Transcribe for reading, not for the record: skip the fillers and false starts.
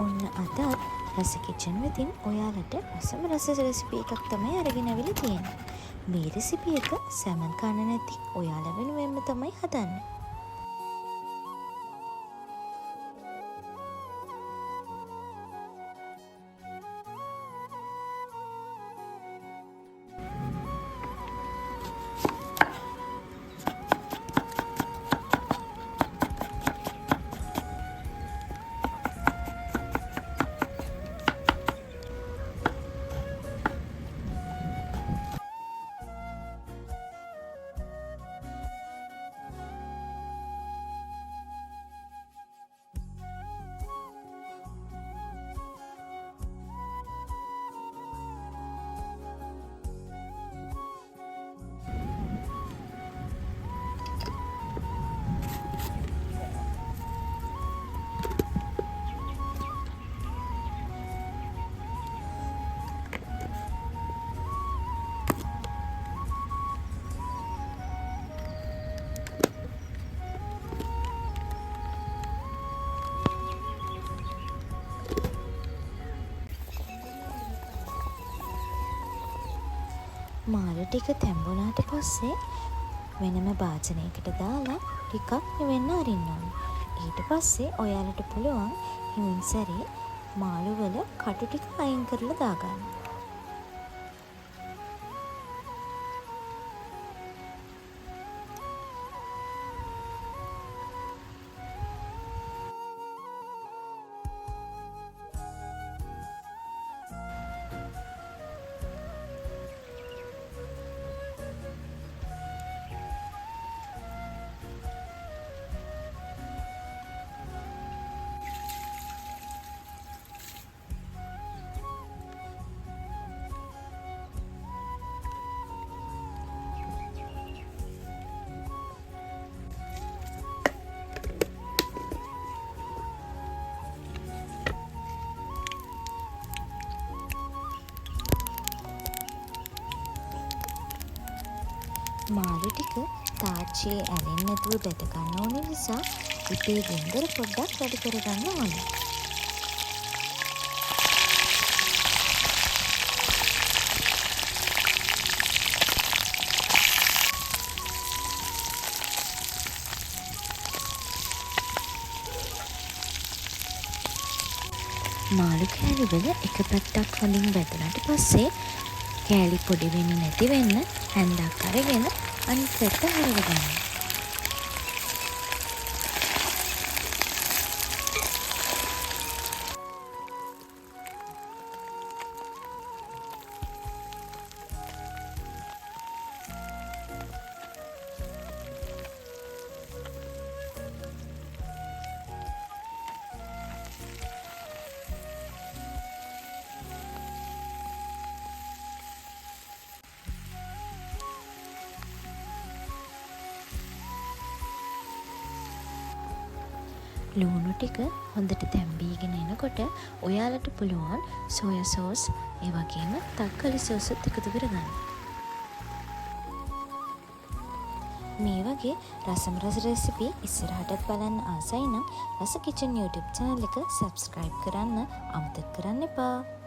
ඔන්න අදත් රස කිචන් වෙතින් ඔයාලට රසම රස රෙසිපි එකක් තමයි අරගෙන ඇවිල්ලා තියෙන්නේ. මේ රෙසිපි එක සැමන් කන්න නැති ඔයාලා වෙනුවෙන්ම තමයි හදන්නේ. මාළු ටික තැම්බුණාට පස්සේ වෙනම භාජනයකට දාලා ටිකක් නිවෙන්න අරින්න ඕනේ. ඊට පස්සේ ඔයාලට පුළුවන් හිමින් සැරේ මාළු වල කටු ටික අයින් කරලා දාගන්න. මාළු ටික තාච්චියේ ඇලෙන්නේ නැතුව බැට ගන්න ඕන නිසා ඉතේ ගින්දර පොඩ්ඩක් වැඩි කරගන්න ඕනේ. මාළු කෑලි වල එක පැත්තක් හොඳින් බැදුනට පස්සේ කෑලි පොඩි වෙන්නේ නැති වෙන්න හැන්දක් අරගෙන අනිත් පැත්ත හරව ගන්න. ලුණු ටික හොඳට තැම්බීගෙන එනකොට ඔයාලට පුළුවන් සෝයා සෝස් ඒ වගේම තක්කාලි සෝසුත් එකතු කරගන්න. මේ වගේ රසම රස රෙසිපි ඉස්සරහටත් බලන්න ආසයි නම් රස කිචන් YouTube channel එක subscribe කරන්න අමතක කරන්න එපා.